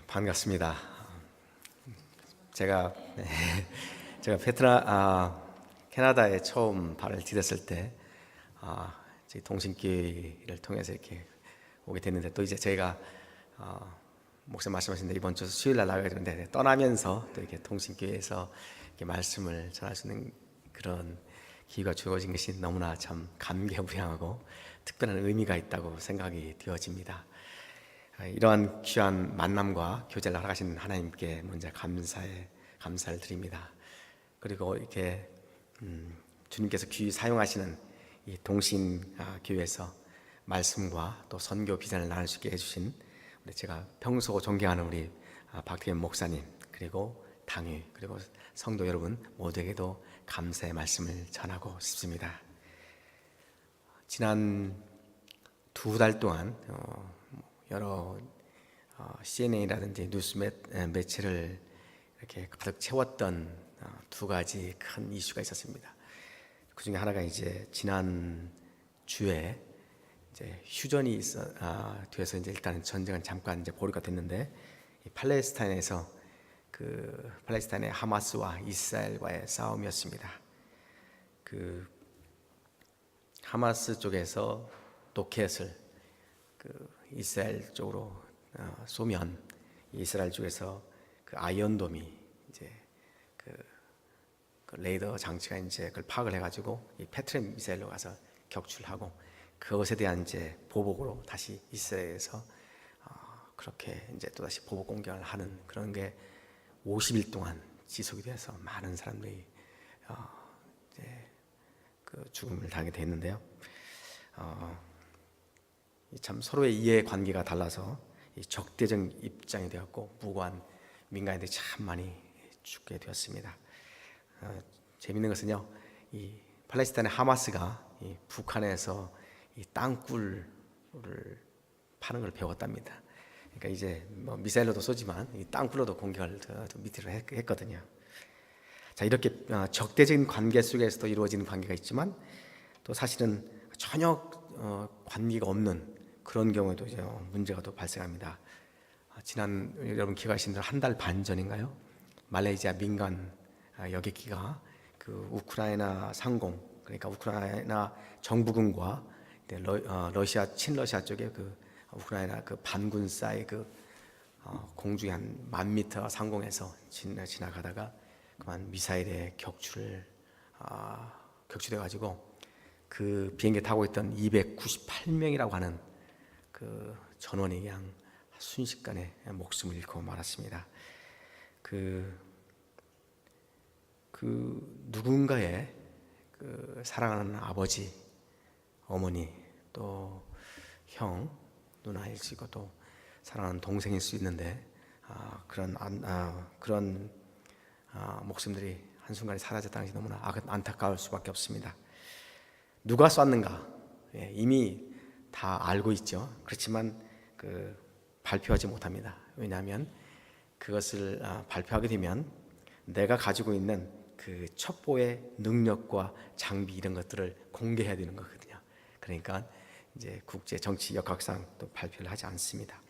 반갑습니다. 제가 캐나다에 처음 발을 디뎠을 때 저희 동신교회를 통해서 이렇게 오게 됐는데, 또 이제 저희가 목사님 말씀하신 대로 이번 주 수요일 날 나가게 되는데, 떠나면서 또 이렇게 동신교회에서 이렇게 말씀을 전할 수 있는 그런 기회가 주어진 것이 너무나 참 감개무량하고 특별한 의미가 있다고 생각이 되어집니다. 이러한 귀한 만남과 교제를 허락하신 하나님께 먼저 감사를 드립니다. 그리고 이렇게 주님께서 귀히 사용하시는 이 동신교회에서 말씀과 또 선교 비전을 나눌 수 있게 해주신 제가 평소 존경하는 우리 박태현 목사님, 그리고 당회, 그리고 성도 여러분 모두에게도 감사의 말씀을 전하고 싶습니다. 지난 2달 동안 여러 CNN이라든지 뉴스 매체를 이렇게 가득 채웠던 2가지 큰 이슈가 있었습니다. 그 중에 하나가 이제 지난 주에 이제 휴전이 돼서 이제 일단 전쟁은 잠깐 이제 보류가 됐는데, 이 팔레스타인에서 팔레스타인의 하마스와 이스라엘과의 싸움이었습니다. 그 하마스 쪽에서 로켓을 이스라엘 쪽으로 쏘면, 이스라엘 쪽에서 아이언돔이 이제 그 레이더 장치가 이제 그걸 파악을 해가지고 이 패트릭 미사일로 가서 격출하고, 그것에 대한 이제 보복으로 다시 이스라엘에서 그렇게 이제 또 다시 보복 공격을 하는 그런 게 50일 동안 지속이 돼서 많은 사람들이 이제 죽음을 당하게 됐는데요. 참 서로의 이해 관계가 달라서 적대적 입장이 되었고, 무고한 민간인들이 참 많이 죽게 되었습니다. 재밌는 것은요, 이 팔레스타인의 하마스가 이 북한에서 이 땅굴을 파는 걸 배웠답니다. 그러니까 이제 뭐 미사일로도 쏘지만 이 땅굴로도 공격을 밑으로 했거든요. 자, 이렇게 적대적인 관계 속에서도 이루어지는 관계가 있지만, 또 사실은 전혀 관계가 없는 그런 경우에도 이제 문제가 또 발생합니다. 지난 여러분 기억하시는 대로 1달 반 전인가요? 말레이시아 민간 여객기가 우크라이나 상공, 그러니까 우크라이나 정부군과 러시아 친러시아 쪽에 우크라이나 반군사의 공중에 한 10,000m 상공에서 지나가다가 그만 미사일에 격추돼 가지고 그 비행기 타고 있던 298명이라고 하는 전원이 그냥 순식간에 목숨을 잃고 말았습니다. 누군가의 사랑하는 아버지, 어머니, 또 형, 누나일 수 있고, 또 사랑하는 동생일 수 있는데, 그런 목숨들이 한순간에 사라졌다는 것이 너무나 안타까울 수밖에 없습니다. 누가 쐈는가? 이미 다 알고 있죠. 그렇지만 발표하지 못합니다. 왜냐하면 그것을 발표하게 되면 내가 가지고 있는 첩보의 능력과 장비, 이런 것들을 공개해야 되는 거거든요. 그러니까 이제 국제 정치 역학상 또 발표를 하지 않습니다.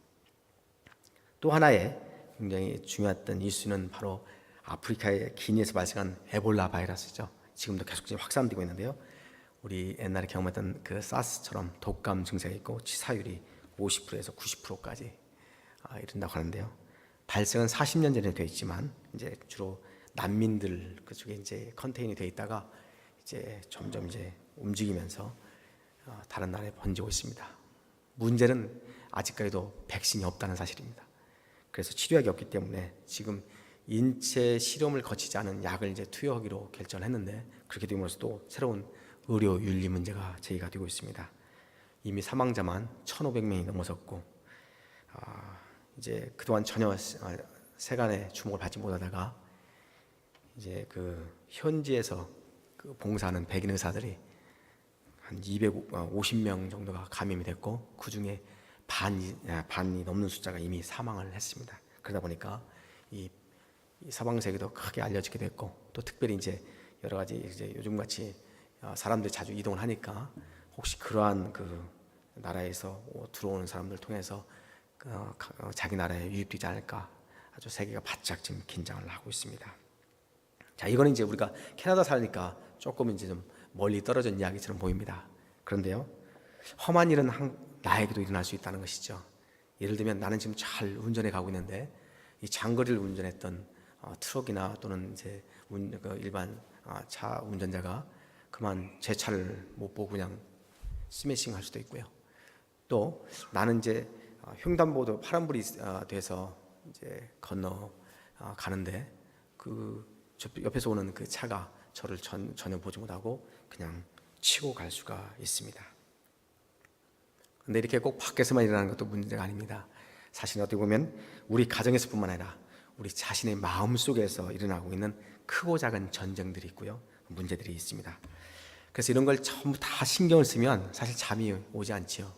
또 하나의 굉장히 중요했던 이슈는 바로 아프리카의 기니에서 발생한 에볼라 바이러스죠. 지금도 계속 확산되고 있는데요. 우리 옛날에 경험했던 사스처럼 독감 증세가 있고 치사율이 50%에서 90%까지 이른다고 하는데요. 발생은 40년 전에 되어 있지만, 이제 주로 난민들 그쪽에 이제 컨테인이 되어 있다가 이제 점점 이제 움직이면서 다른 나라에 번지고 있습니다. 문제는 아직까지도 백신이 없다는 사실입니다. 그래서 치료약이 없기 때문에 지금 인체 실험을 거치지 않은 약을 이제 투여하기로 결정했는데, 그렇게 되면서 또 새로운 의료 윤리 문제가 제기가 되고 있습니다. 이미 사망자만 1,500명이 넘어섰고, 이제 그동안 전혀 세간의 주목을 받지 못하다가 이제 현지에서 봉사하는 백인 의사들이 한 250명 정도가 감염이 됐고, 그 중에 반이 넘는 숫자가 이미 사망을 했습니다. 그러다 보니까 이 사망세계도 크게 알려지게 됐고, 또 특별히 이제 여러 가지 이제 요즘같이 사람들이 자주 이동을 하니까 혹시 그러한 나라에서 들어오는 사람들 통해서 자기 나라에 유입되지 않을까 아주 세계가 바짝 지금 긴장을 하고 있습니다. 자, 이거는 이제 우리가 캐나다 살니까 조금 이제 좀 멀리 떨어진 이야기처럼 보입니다. 그런데요, 험한 일은 나에게도 일어날 수 있다는 것이죠. 예를 들면 나는 지금 잘 운전해 가고 있는데 이 장거리를 운전했던 트럭이나 또는 이제 일반 차 운전자가 그만 제 차를 못 보고 그냥 스매싱 할 수도 있고요. 또 나는 이제 횡단보도 파란불이 돼서 이제 건너 가는데 그 옆에서 오는 그 차가 저를 전혀 보지 못하고 그냥 치고 갈 수가 있습니다. 근데 이렇게 꼭 밖에서만 일어나는 것도 문제가 아닙니다. 사실 어떻게 보면 우리 가정에서뿐만 아니라 우리 자신의 마음 속에서 일어나고 있는 크고 작은 전쟁들이 있고요, 문제들이 있습니다. 그래서 이런 걸 전부 다 신경을 쓰면 사실 잠이 오지 않지요.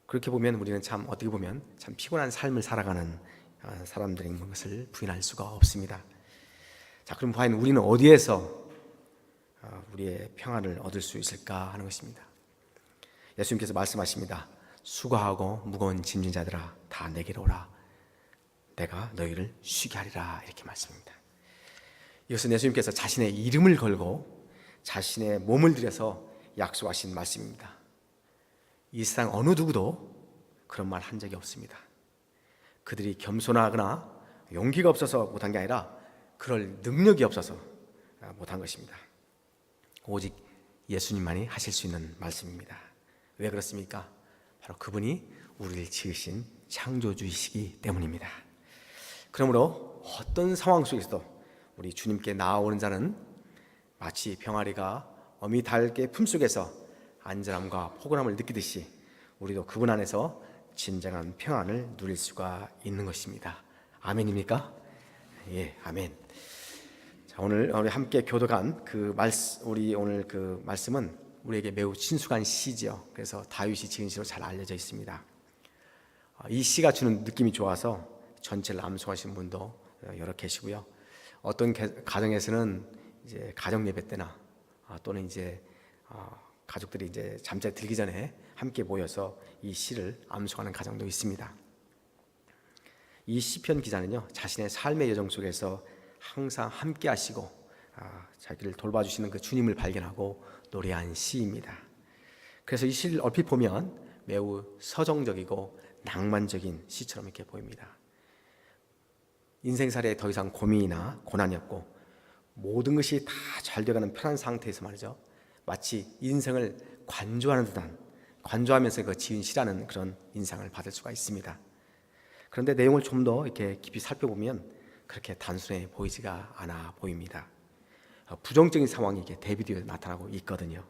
그렇게 보면 우리는 참 어떻게 보면 참 피곤한 삶을 살아가는 사람들인 것을 부인할 수가 없습니다. 자, 그럼 과연 우리는 어디에서 우리의 평안을 얻을 수 있을까 하는 것입니다. 예수님께서 말씀하십니다. 수고하고 무거운 짐진 자들아 다 내게로 오라. 내가 너희를 쉬게 하리라. 이렇게 말씀합니다. 이것은 예수님께서 자신의 이름을 걸고 자신의 몸을 들여서 약속하신 말씀입니다. 이 세상 어느 누구도 그런 말 한 적이 없습니다. 그들이 겸손하거나 용기가 없어서 못한 게 아니라 그럴 능력이 없어서 못한 것입니다. 오직 예수님만이 하실 수 있는 말씀입니다. 왜 그렇습니까? 바로 그분이 우리를 지으신 창조주이시기 때문입니다. 그러므로 어떤 상황 속에서도 우리 주님께 나아오는 자는 마치 병아리가 어미 닭의 품속에서 안전함과 포근함을 느끼듯이 우리도 그분 안에서 진정한 평안을 누릴 수가 있는 것입니다. 아멘입니까? 예, 아멘. 자, 오늘 우리 함께 교독한 우리 오늘 그 말씀은 우리에게 매우 친숙한 시지요. 그래서 다윗이 지은 시로 잘 알려져 있습니다. 이 시가 주는 느낌이 좋아서 전체를 암송하신 분도 여러 계시고요. 어떤 가정에서는 이제 가정 예배 때나 또는 이제 가족들이 이제 잠자리 들기 전에 함께 모여서 이 시를 암송하는 가정도 있습니다. 이 시편 기자는요, 자신의 삶의 여정 속에서 항상 함께 하시고 자기를 돌봐주시는 그 주님을 발견하고 노래한 시입니다. 그래서 이 시를 얼핏 보면 매우 서정적이고 낭만적인 시처럼 이렇게 보입니다. 인생살이에 더 이상 고민이나 고난이 없고 모든 것이 다 잘 돼가는 편한 상태에서 말이죠, 마치 인생을 관조하면서 그 지은 시라는 그런 인상을 받을 수가 있습니다. 그런데 내용을 좀 더 이렇게 깊이 살펴보면 그렇게 단순해 보이지가 않아 보입니다. 부정적인 상황이 이게 대비되어 나타나고 있거든요.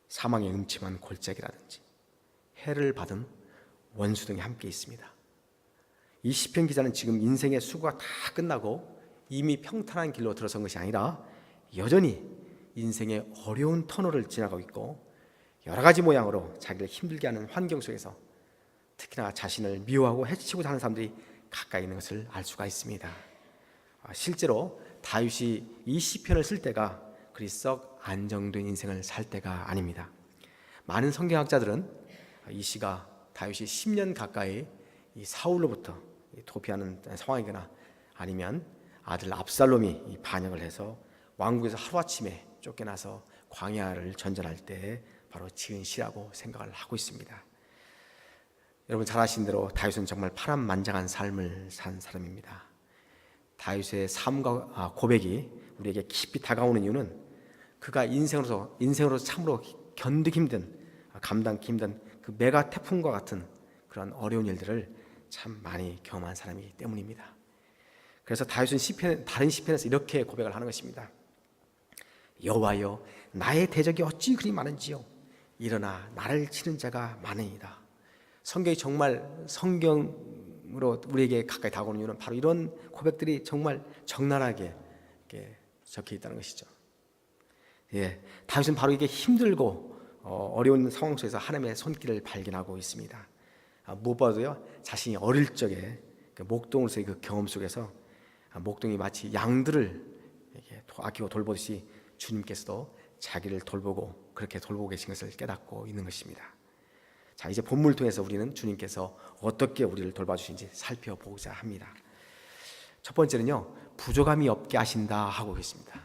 사망의 음침한 골짜기라든지 해를 받은 원수 등이 함께 있습니다. 이 시편 기자는 지금 인생의 수고가 다 끝나고 이미 평탄한 길로 들어선 것이 아니라 여전히 인생의 어려운 터널을 지나가고 있고 여러 가지 모양으로 자기를 힘들게 하는 환경 속에서 특히나 자신을 미워하고 해치고 사는 사람들이 가까이 있는 것을 알 수가 있습니다. 실제로 다윗이 이 시편을 쓸 때가 그리 썩 안정된 인생을 살 때가 아닙니다. 많은 성경학자들은 이 시가 다윗이 10년 가까이 이 사울로부터 도피하는 상황이거나 아니면 아들 압살롬이 반역을 해서 왕국에서 하루아침에 쫓겨나서 광야를 전전할 때 바로 지은 시라고 생각을 하고 있습니다. 여러분 잘 아시는 대로 다윗은 정말 파란만장한 삶을 산 사람입니다. 다윗의 삶과 고백이 우리에게 깊이 다가오는 이유는 그가 인생으로 참으로 견디기 힘든, 감당하기 힘든 그 메가 태풍과 같은 그런 어려운 일들을 참 많이 경험한 사람이기 때문입니다. 그래서 다윗은 다른 시편에서 이렇게 고백을 하는 것입니다. 여호와여, 나의 대적이 어찌 그리 많은지요. 일어나 나를 치는 자가 많으니이다. 성경이 정말 성경으로 우리에게 가까이 다가오는 이유는 바로 이런 고백들이 정말 적나라하게 적혀 있다는 것이죠. 예, 다윗은 바로 이게 힘들고 어려운 상황 속에서 하나님의 손길을 발견하고 있습니다. 무엇보다도요, 자신이 어릴 적에 그 목동으로서의 그 경험 속에서 목동이 마치 양들을 아끼고 돌보듯이 주님께서도 자기를 돌보고 그렇게 돌보고 계신 것을 깨닫고 있는 것입니다. 자, 이제 본문을 통해서 우리는 주님께서 어떻게 우리를 돌봐주신지 살펴보고자 합니다. 첫 번째는요, 부족함이 없게 하신다 하고 있습니다.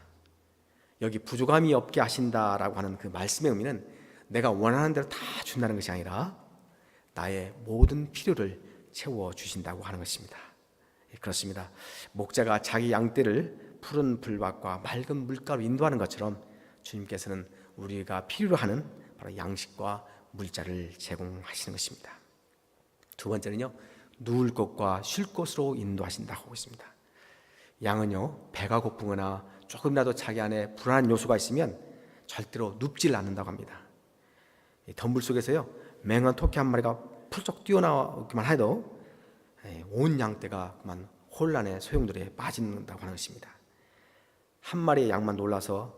여기 부족함이 없게 하신다라고 하는 그 말씀의 의미는 내가 원하는 대로 다 준다는 것이 아니라 나의 모든 필요를 채워주신다고 하는 것입니다. 그렇습니다. 목자가 자기 양떼를 푸른 풀밭과 맑은 물가로 인도하는 것처럼 주님께서는 우리가 필요로 하는 바로 양식과 물자를 제공하시는 것입니다. 두 번째는요, 누울 곳과 쉴 곳으로 인도하신다고 하고 있습니다. 양은요, 배가 고프거나 조금이라도 자기 안에 불안한 요소가 있으면 절대로 눕질 않는다고 합니다. 덤불 속에서요, 맹한 토끼 한 마리가 풀쩍 뛰어나오기만 해도 온 양떼가 그만 혼란의 소용돌이에 빠진다고 하는 것입니다. 한 마리의 양만 놀라서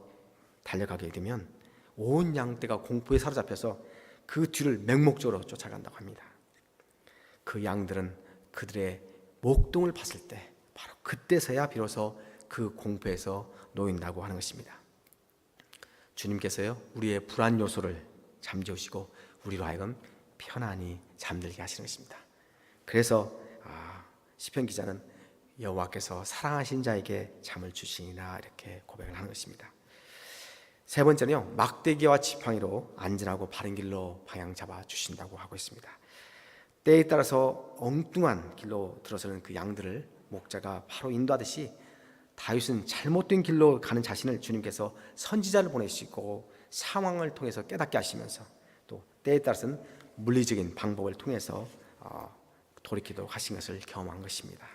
달려가게 되면 온 양떼가 공포에 사로잡혀서 그 뒤를 맹목적으로 쫓아간다고 합니다. 그 양들은 그들의 목동을 봤을 때 바로 그때서야 비로소 그 공포에서 놓인다고 하는 것입니다. 주님께서요, 우리의 불안 요소를 잠재우시고 우리로 하여금 편안히 잠들게 하시는 것입니다. 그래서 시편 기자는 여호와께서 사랑하신 자에게 잠을 주시니라 이렇게 고백을 하는 것입니다. 세 번째는요, 막대기와 지팡이로 안전하고 바른 길로 방향 잡아 주신다고 하고 있습니다. 때에 따라서 엉뚱한 길로 들어서는 그 양들을 목자가 바로 인도하듯이 다윗은 잘못된 길로 가는 자신을 주님께서 선지자를 보내시고 상황을 통해서 깨닫게 하시면서 또 때에 따라서는 물리적인 방법을 통해서 돌이키도록 하신 것을 경험한 것입니다.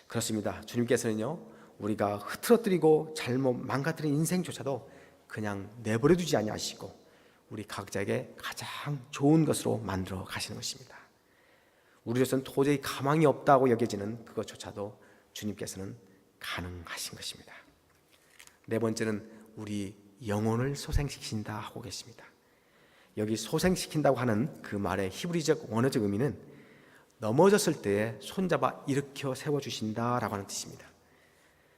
그렇습니다. 주님께서는요, 우리가 흐트러뜨리고 잘못 망가뜨린 인생조차도 그냥 내버려 두지 아니하시고 우리 각자에게 가장 좋은 것으로 만들어 가시는 것입니다. 우리로서는 도저히 가망이 없다고 여겨지는 그것조차도 주님께서는 가능하신 것입니다. 네 번째는 우리 영혼을 소생시킨다 하고 계십니다. 여기 소생시킨다고 하는 그 말의 히브리적 원어적 의미는 넘어졌을 때에 손잡아 일으켜 세워주신다라고 하는 뜻입니다.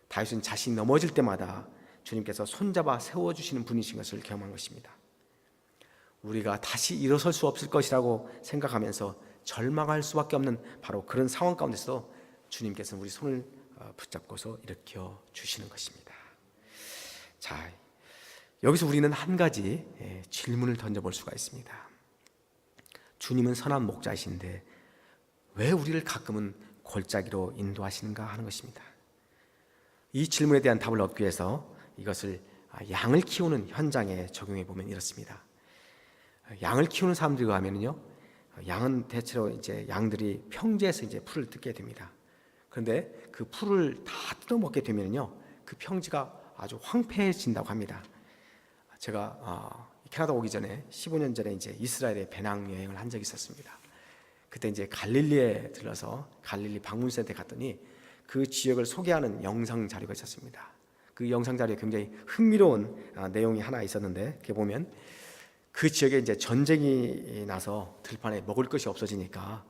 다윗은 자신이 넘어질 때마다 주님께서 손잡아 세워주시는 분이신 것을 경험한 것입니다. 우리가 다시 일어설 수 없을 것이라고 생각하면서 절망할 수밖에 없는 바로 그런 상황 가운데서도 주님께서는 우리 손을 붙잡고서 일으켜 주시는 것입니다. 자, 여기서 우리는 한 가지 질문을 던져볼 수가 있습니다. 주님은 선한 목자이신데 왜 우리를 가끔은 골짜기로 인도하시는가 하는 것입니다. 이 질문에 대한 답을 얻기 위해서 이것을 양을 키우는 현장에 적용해 보면 이렇습니다. 양을 키우는 사람들이 하면은요, 양은 대체로 이제 양들이 평지에서 이제 풀을 뜯게 됩니다. 그런데 그 풀을 다 뜯어 먹게 되면요, 그 평지가 아주 황폐해진다고 합니다. 제가 캐나다 오기 전에 15년 전에 이제 이스라엘에 배낭 여행을 한 적이 있었습니다. 그때 이제 갈릴리에 들러서 갈릴리 방문센터에 갔더니 그 지역을 소개하는 영상 자료가 있었습니다. 그 영상 자료에 굉장히 흥미로운 내용이 하나 있었는데, 그게 보면 그 지역에 이제 전쟁이 나서 들판에 먹을 것이 없어지니까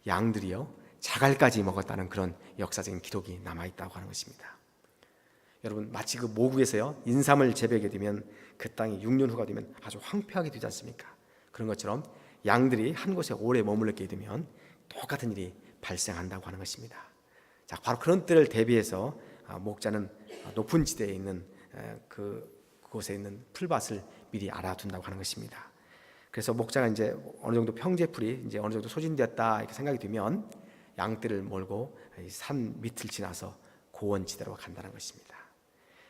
양들이요, 자갈까지 먹었다는 그런 역사적인 기록이 남아 있다고 하는 것입니다. 여러분, 마치 그 모국에서요, 인삼을 재배하게 되면 그 땅이 6년 후가 되면 아주 황폐하게 되지 않습니까? 그런 것처럼 양들이 한 곳에 오래 머물게 되면 똑같은 일이 발생한다고 하는 것입니다. 자, 바로 그런 때를 대비해서 목자는 높은 지대에 있는 그곳에 있는 풀밭을 미리 알아둔다고 하는 것입니다. 그래서 목자가 이제 어느 정도 평지의 풀이 이제 어느 정도 소진되었다 이렇게 생각이 되면 양떼를 몰고 산 밑을 지나서 고원 지대로 간다는 것입니다.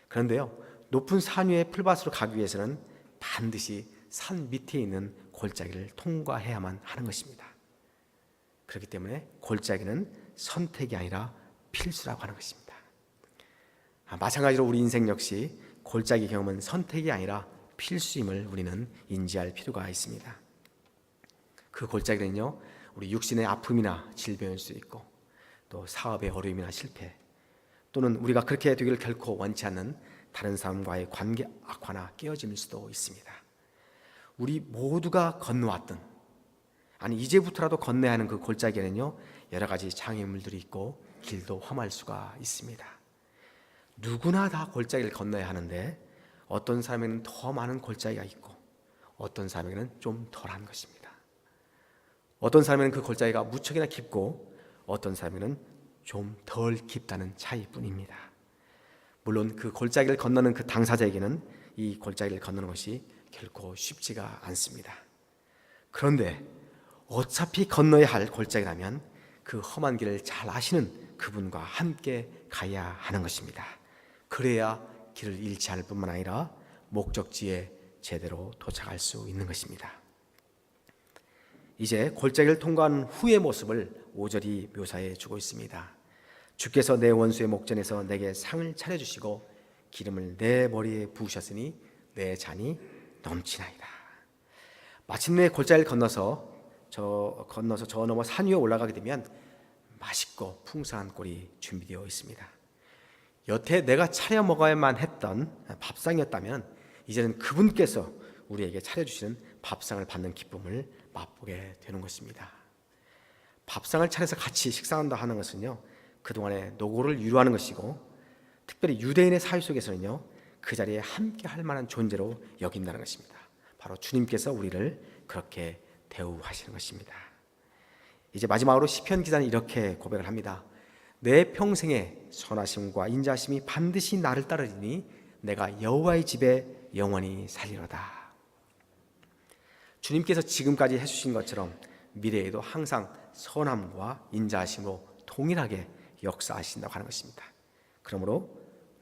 그런데요, 높은 산 위의 풀밭으로 가기 위해서는 반드시 산 밑에 있는 골짜기를 통과해야만 하는 것입니다. 그렇기 때문에 골짜기는 선택이 아니라 필수라고 하는 것입니다. 마찬가지로 우리 인생 역시 골짜기 경험은 선택이 아니라 필수임을 우리는 인지할 필요가 있습니다. 그 골짜기는요, 우리 육신의 아픔이나 질병일 수 있고, 또 사업의 어려움이나 실패, 또는 우리가 그렇게 되기를 결코 원치 않는 다른 사람과의 관계 악화나 깨어짐일 수도 있습니다. 우리 모두가 건너왔던, 아니 이제부터라도 건너야 하는 그 골짜기에는요, 여러 가지 장애물들이 있고 길도 험할 수가 있습니다. 누구나 다 골짜기를 건너야 하는데 어떤 사람에게는 더 많은 골짜기가 있고 어떤 사람에게는 좀 덜한 것입니다. 어떤 사람에는 그 골짜기가 무척이나 깊고 어떤 사람에는 좀 덜 깊다는 차이뿐입니다. 물론 그 골짜기를 건너는 그 당사자에게는 이 골짜기를 건너는 것이 결코 쉽지가 않습니다. 그런데 어차피 건너야 할 골짜기라면 그 험한 길을 잘 아시는 그분과 함께 가야 하는 것입니다. 그래야 길을 잃지 않을 뿐만 아니라 목적지에 제대로 도착할 수 있는 것입니다. 이제 골짜기를 통과한 후의 모습을 5절이 묘사해 주고 있습니다. 주께서 내 원수의 목전에서 내게 상을 차려주시고 기름을 내 머리에 부으셨으니 내 잔이 넘치나이다. 마침내 골짜기를 건너서 저 넘어 산 위에 올라가게 되면 맛있고 풍성한 꼴이 준비되어 있습니다. 여태 내가 차려 먹어야만 했던 밥상이었다면 이제는 그분께서 우리에게 차려주시는 밥상을 받는 기쁨을 맛보게 되는 것입니다. 밥상을 차려서 같이 식사한다 하는 것은요, 그동안의 노고를 위로하는 것이고, 특별히 유대인의 사회 속에서는요, 그 자리에 함께 할 만한 존재로 여긴다는 것입니다. 바로 주님께서 우리를 그렇게 대우하시는 것입니다. 이제 마지막으로 시편 기자는 이렇게 고백을 합니다. 내 평생의 선하심과 인자하심이 반드시 나를 따르리니 내가 여호와의 집에 영원히 살리로다. 주님께서 지금까지 해주신 것처럼 미래에도 항상 선함과 인자하심으로 동일하게 역사하신다고 하는 것입니다. 그러므로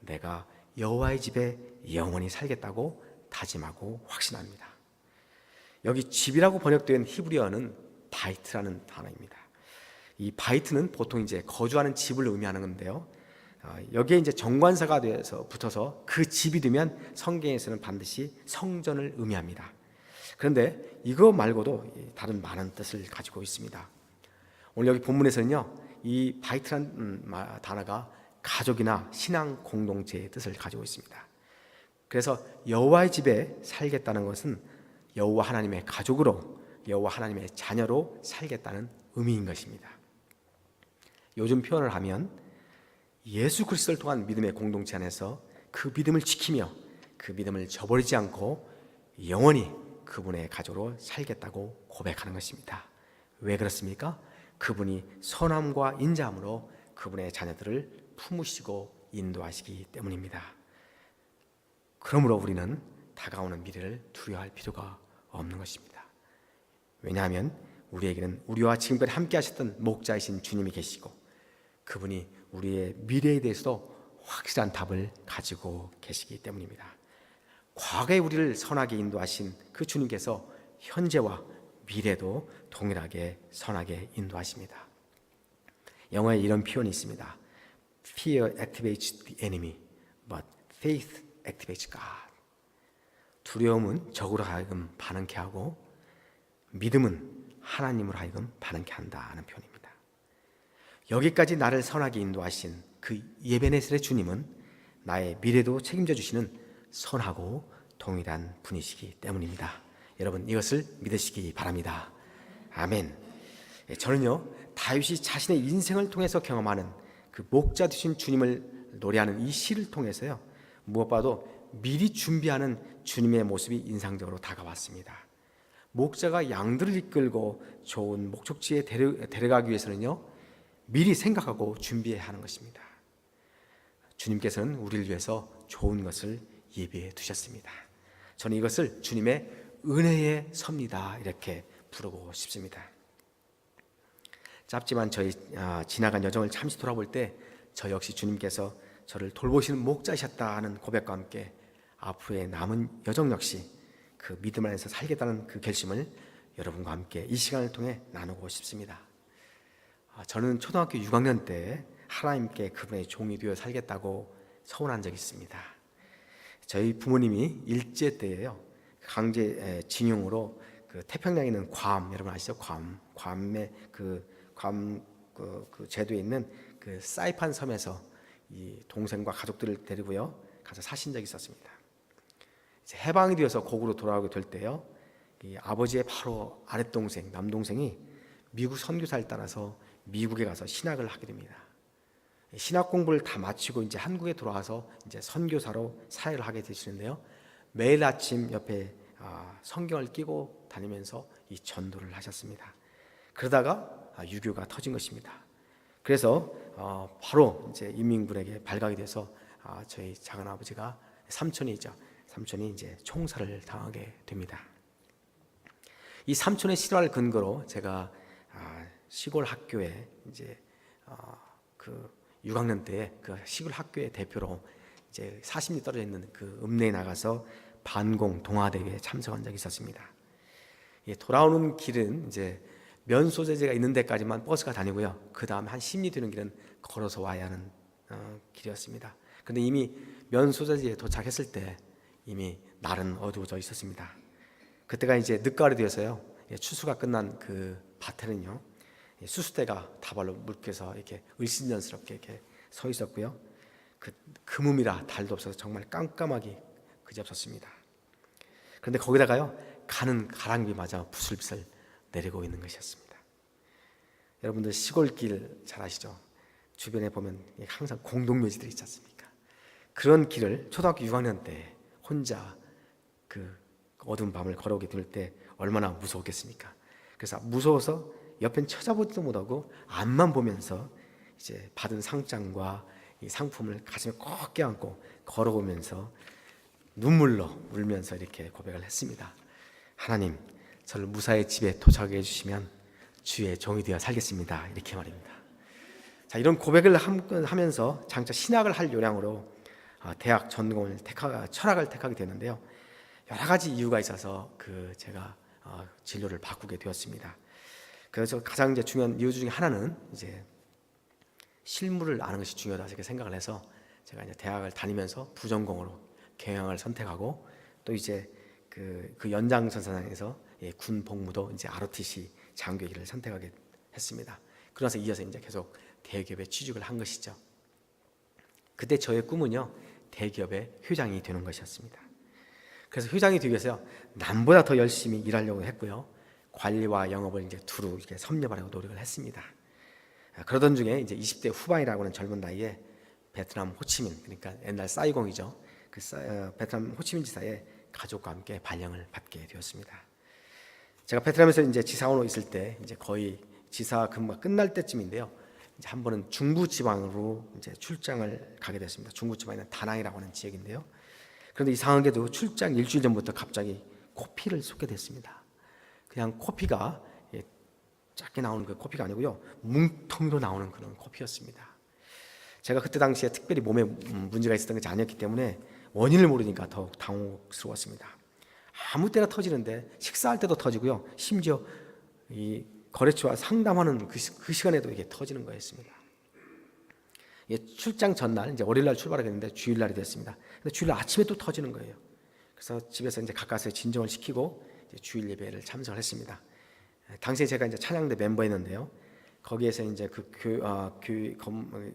내가 여호와의 집에 영원히 살겠다고 다짐하고 확신합니다. 여기 집이라고 번역된 히브리어는 바이트라는 단어입니다. 이 바이트는 보통 이제 거주하는 집을 의미하는 건데요. 여기에 이제 정관사가 돼서 붙어서 그 집이 되면 성경에서는 반드시 성전을 의미합니다. 그런데 이거 말고도 다른 많은 뜻을 가지고 있습니다. 오늘 여기 본문에서는요, 이 바이트라는 단어가 가족이나 신앙 공동체의 뜻을 가지고 있습니다. 그래서 여호와의 집에 살겠다는 것은 여호와 하나님의 가족으로, 여호와 하나님의 자녀로 살겠다는 의미인 것입니다. 요즘 표현을 하면 예수 그리스도를 통한 믿음의 공동체 안에서 그 믿음을 지키며 그 믿음을 저버리지 않고 영원히 그분의 가족으로 살겠다고 고백하는 것입니다. 왜 그렇습니까? 그분이 선함과 인자함으로 그분의 자녀들을 품으시고 인도하시기 때문입니다. 그러므로 우리는 다가오는 미래를 두려워할 필요가 없는 것입니다. 왜냐하면 우리에게는 우리와 지금까지 함께 하셨던 목자이신 주님이 계시고 그분이 우리의 미래에 대해서도 확실한 답을 가지고 계시기 때문입니다. 과거에 우리를 선하게 인도하신 그 주님께서 현재와 미래도 동일하게 선하게 인도하십니다. 영어에 이런 표현이 있습니다. Fear activates the enemy, but faith activates God. 두려움은 적으로 하여금 반응케 하고 믿음은 하나님으로 하여금 반응케 한다는 표현입니다. 여기까지 나를 선하게 인도하신 그 예베네셀의 주님은 나의 미래도 책임져 주시는 선하고 동일한 분이시기 때문입니다. 여러분 이것을 믿으시기 바랍니다. 아멘. 저는요, 다윗이 자신의 인생을 통해서 경험하는 그 목자 되신 주님을 노래하는 이 시를 통해서요, 무엇보다도 미리 준비하는 주님의 모습이 인상적으로 다가왔습니다. 목자가 양들을 이끌고 좋은 목적지에 데려가기 위해서는요, 미리 생각하고 준비해야 하는 것입니다. 주님께서는 우리를 위해서 좋은 것을 예비해 두셨습니다. 저는 이것을 주님의 은혜의 섭니다 이렇게 부르고 싶습니다. 짧지만 저희 지나간 여정을 잠시 돌아볼 때 저 역시 주님께서 저를 돌보시는 목자이셨다 하는 고백과 함께 앞으로의 남은 여정 역시 그 믿음 안에서 살겠다는 그 결심을 여러분과 함께 이 시간을 통해 나누고 싶습니다. 저는 초등학교 6학년 때 하나님께 그분의 종이 되어 살겠다고 서원한 적이 있습니다. 저희 부모님이 일제 때예요, 강제 징용으로 그 태평양에 있는 괌, 여러분 아시죠? 괌의 그 제도에 있는 그 사이판 섬에서 이 동생과 가족들을 데리고요 가서 사신 적이 있었습니다. 이제 해방이 되어서 고국으로 돌아오게 될 때요, 이 아버지의 바로 아랫동생, 남동생이 미국 선교사를 따라서 미국에 가서 신학을 하게 됩니다. 신학 공부를 다 마치고 이제 한국에 돌아와서 이제 선교사로 사역을 하게 되시는데요, 매일 아침 옆에 성경을 끼고 다니면서 이 전도를 하셨습니다. 그러다가 유교가 터진 것입니다. 그래서 바로 이제 인민군에게 발각이 돼서 저희 작은 아버지가 삼촌이 이제 총살을 당하게 됩니다. 이 삼촌의 실화를 근거로 제가 시골 학교에 이제 그 6학년 때 그 시골 학교의 대표로 이제 40리 떨어져 있는 그 읍내에 나가서 반공 동아대회에 참석한 적이 있었습니다. 돌아오는 길은 이제 면 소재지가 있는 데까지만 버스가 다니고요. 그 다음에 한 10리 되는 길은 걸어서 와야 하는 길이었습니다. 그런데 이미 면 소재지에 도착했을 때 이미 날은 어두워져 있었습니다. 그때가 이제 늦가을이 되어서요. 추수가 끝난 그 밭에는요. 수수대가 다발로 물켜서 이렇게 을신년스럽게 이렇게 서 있었고요. 그 금음이라 달도 없어서 정말 깜깜하기 그지없었습니다. 그런데 거기다가요 가는 가랑비마저 부슬부슬 내리고 있는 것이었습니다. 여러분들 시골길 잘 아시죠? 주변에 보면 항상 공동묘지들이 있지 않습니까? 그런 길을 초등학교 6학년 때 혼자 그 어두운 밤을 걸어오게 될 때 얼마나 무서웠겠습니까? 그래서 무서워서 옆엔 쳐다보지도 못하고 앞만 보면서 이제 받은 상장과 이 상품을 가슴에 꼭 껴안고 걸어오면서 눈물로 울면서 이렇게 고백을 했습니다. 하나님, 저를 무사히 집에 도착하게 해주시면 주의 종이 되어 살겠습니다. 이렇게 말입니다. 자, 이런 고백을 하면서 장차 신학을 할 요량으로 대학 전공을 철학을 택하게 되는데요. 여러 가지 이유가 있어서 제가 진로를 바꾸게 되었습니다. 그래서 가장 이제 중요한 이유 중에 하나는 이제 실무를 아는 것이 중요하다 이렇게 생각을 해서 제가 이제 대학을 다니면서 부전공으로 경영을 선택하고 또 이제 그 연장선상에서 군 복무도 이제 ROTC 장교일을 선택하게 했습니다. 그러면서 이어서 이제 계속 대기업에 취직을 한 것이죠. 그때 저의 꿈은요 대기업의 회장이 되는 것이었습니다. 그래서 회장이 되기 위해서 남보다 더 열심히 일하려고 했고요. 관리와 영업을 이제 두루 이렇게 섭렵하려고 노력을 했습니다. 그러던 중에 이제 20대 후반이라고 하는 젊은 나이에 베트남 호치민, 그러니까 옛날 사이공이죠. 베트남 호치민 지사의 가족과 함께 발령을 받게 되었습니다. 제가 베트남에서 이제 지사원으로 있을 때 이제 거의 지사 근무가 끝날 때쯤인데요. 이제 한 번은 중부 지방으로 이제 출장을 가게 됐습니다. 중부 지방에 있는 다낭이라고 하는 지역인데요. 그런데 이상하게도 출장 일주일 전부터 갑자기 코피를 쏟게 됐습니다. 그냥 코피가 작게 나오는 그 코피가 아니고요, 뭉텅이로 나오는 그런 코피였습니다. 제가 그때 당시에 특별히 몸에 문제가 있었던 것이 아니었기 때문에 원인을 모르니까 더욱 당혹스러웠습니다. 아무 때나 터지는데 식사할 때도 터지고요, 심지어 이 거래처와 상담하는 그 시간에도 이게 터지는 거였습니다. 출장 전날 이제 월요일 날 출발하겠는데 주일 날이 됐습니다. 근데 주일 날 아침에 또 터지는 거예요. 그래서 집에서 이제 가까이서 진정을 시키고 이제 주일 예배를 참석을 했습니다. 당시에 제가 이제 찬양대 멤버였는데요. 거기에서 이제